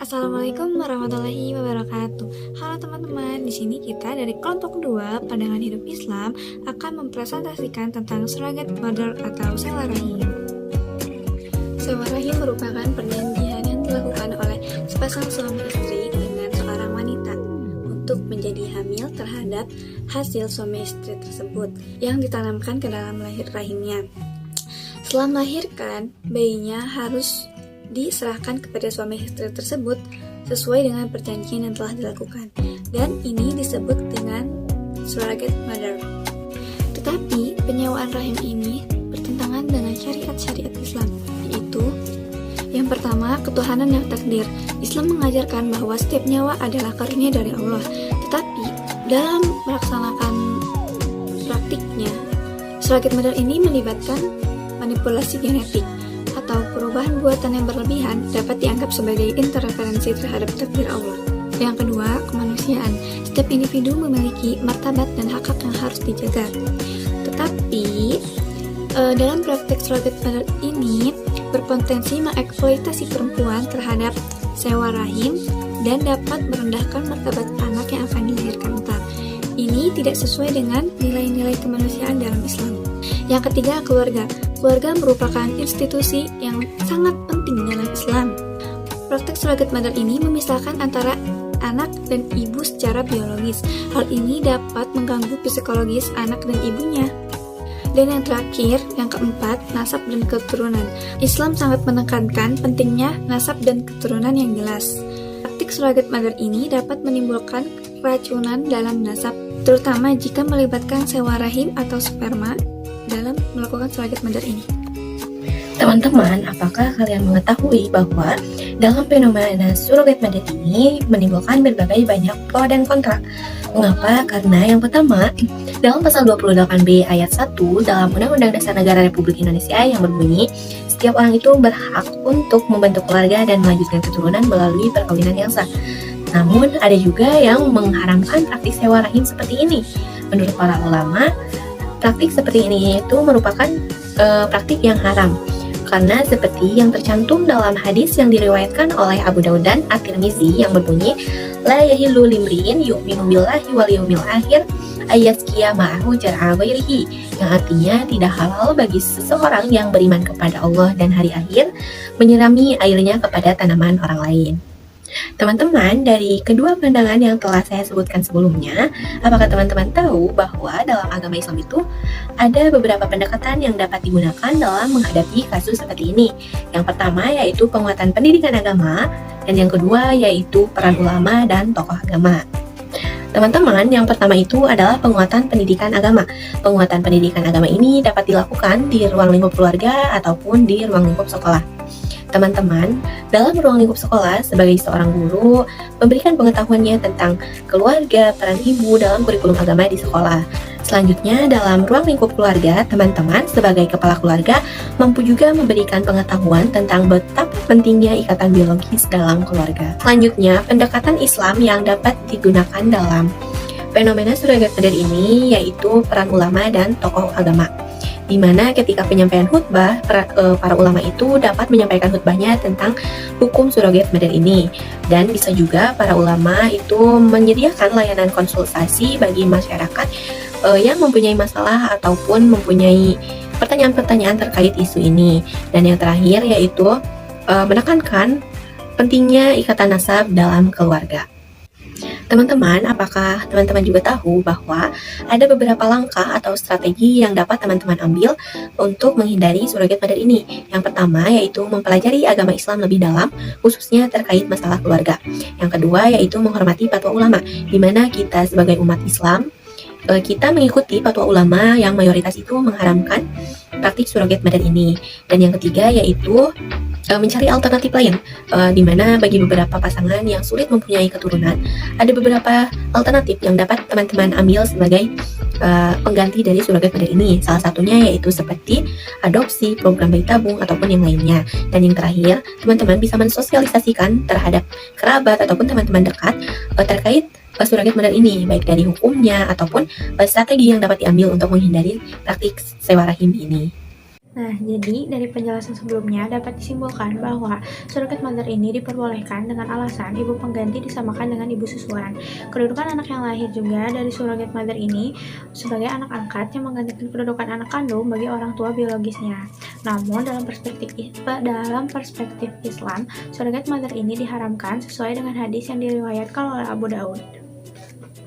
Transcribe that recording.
Assalamualaikum warahmatullahi wabarakatuh. Halo teman-teman, di sini kita dari kelompok 2 Pandangan Hidup Islam akan mempresentasikan tentang surrogate mother atau sewa rahim. Sewa rahim merupakan perjanjian yang dilakukan oleh sepasang suami istri dengan seorang wanita untuk menjadi hamil terhadap hasil suami istri tersebut yang ditanamkan ke dalam rahimnya. Setelah melahirkan, bayinya harus diserahkan kepada suami istri tersebut sesuai dengan perjanjian yang telah dilakukan, dan ini disebut dengan surrogate mother. Tetapi penyewaan rahim ini bertentangan dengan syariat-syariat Islam, yaitu yang pertama, ketuhanan yang takdir. Islam mengajarkan bahwa setiap nyawa adalah karunia dari Allah, tetapi dalam melaksanakan praktiknya, surrogate mother ini melibatkan manipulasi genetik atau perubahan buatan yang berlebihan dapat dianggap sebagai interferensi terhadap takdir Allah. Yang kedua, kemanusiaan. Setiap individu memiliki martabat dan hak-hak yang harus dijaga. Tetapi dalam praktek surrogate mother ini berpotensi mengeksploitasi perempuan terhadap sewa rahim dan dapat merendahkan martabat anak yang akan dilahirkan ntar. Ini tidak sesuai dengan nilai-nilai kemanusiaan dalam Islam. Yang ketiga, keluarga. Keluarga merupakan institusi yang sangat penting dalam Islam. Praktek surrogate mother ini memisahkan antara anak dan ibu secara biologis. Hal ini dapat mengganggu psikologis anak dan ibunya. Dan yang terakhir, yang keempat, nasab dan keturunan. Islam sangat menekankan pentingnya nasab dan keturunan yang jelas. Praktik surrogate mother ini dapat menimbulkan keracunan dalam nasab, terutama jika melibatkan sewa rahim atau sperma dalam melakukan surrogate mother ini. Teman-teman, apakah kalian mengetahui bahwa dalam fenomena surrogate mother ini menimbulkan berbagai banyak pro dan kontra? Mengapa? Karena yang pertama, dalam pasal 28B ayat 1 dalam Undang-Undang Dasar Negara Republik Indonesia yang berbunyi, setiap orang itu berhak untuk membentuk keluarga dan melanjutkan keturunan melalui perkawinan yang sah. Namun, ada juga yang mengharamkan praktik sewa rahim seperti ini. Menurut para ulama, praktik seperti ini itu merupakan praktik yang haram, karena seperti yang tercantum dalam hadis yang diriwayatkan oleh Abu Daud dan At-Tirmizi yang berbunyi, la yahillu limri'in yu'minu billahi wal yawmil akhir ayyaskiya ma'ahu jar'a ghairihi, yang artinya tidak halal bagi seseorang yang beriman kepada Allah dan hari akhir menyirami airnya kepada tanaman orang lain. Teman-teman, dari kedua pandangan yang telah saya sebutkan sebelumnya, apakah teman-teman tahu bahwa dalam agama Islam itu ada beberapa pendekatan yang dapat digunakan dalam menghadapi kasus seperti ini? Yang pertama yaitu penguatan pendidikan agama, dan yang kedua yaitu peran ulama dan tokoh agama. Teman-teman, yang pertama itu adalah penguatan pendidikan agama. Penguatan pendidikan agama ini dapat dilakukan di ruang lingkup keluarga ataupun di ruang lingkup sekolah. Teman-teman, dalam ruang lingkup sekolah, sebagai seorang guru, memberikan pengetahuannya tentang keluarga, peran ibu dalam kurikulum agama di sekolah. Selanjutnya, dalam ruang lingkup keluarga, teman-teman sebagai kepala keluarga mampu juga memberikan pengetahuan tentang betapa pentingnya ikatan biologis dalam keluarga. Selanjutnya, pendekatan Islam yang dapat digunakan dalam fenomena surrogate mother ini yaitu peran ulama dan tokoh agama, di mana ketika penyampaian khutbah, para ulama itu dapat menyampaikan khutbahnya tentang hukum surrogate mother ini. Dan bisa juga para ulama itu menyediakan layanan konsultasi bagi masyarakat yang mempunyai masalah ataupun mempunyai pertanyaan-pertanyaan terkait isu ini. Dan yang terakhir yaitu menekankan pentingnya ikatan nasab dalam keluarga. Teman-teman, apakah teman-teman juga tahu bahwa ada beberapa langkah atau strategi yang dapat teman-teman ambil untuk menghindari surrogate mother ini? Yang pertama yaitu mempelajari agama Islam lebih dalam, khususnya terkait masalah keluarga. Yang kedua yaitu menghormati fatwa ulama, di mana kita sebagai umat Islam, kita mengikuti fatwa ulama yang mayoritas itu mengharamkan praktik surrogate mother ini. Dan yang ketiga yaitu mencari alternatif lain, di mana bagi beberapa pasangan yang sulit mempunyai keturunan, ada beberapa alternatif yang dapat teman-teman ambil sebagai pengganti dari surrogate mother ini. Salah satunya yaitu seperti adopsi, program bayi tabung, ataupun yang lainnya. Dan yang terakhir, teman-teman bisa mensosialisasikan terhadap kerabat ataupun teman-teman dekat terkait surrogate mother ini, baik dari hukumnya ataupun strategi yang dapat diambil untuk menghindari praktik sewa rahim ini. Nah, jadi dari penjelasan sebelumnya dapat disimpulkan bahwa surrogate mother ini diperbolehkan dengan alasan ibu pengganti disamakan dengan ibu susuan. Kedudukan anak yang lahir juga dari surrogate mother ini sebagai anak angkat yang menggantikan kedudukan anak kandung bagi orang tua biologisnya. Namun dalam perspektif Islam, surrogate mother ini diharamkan sesuai dengan hadis yang diriwayatkan oleh Abu Daud.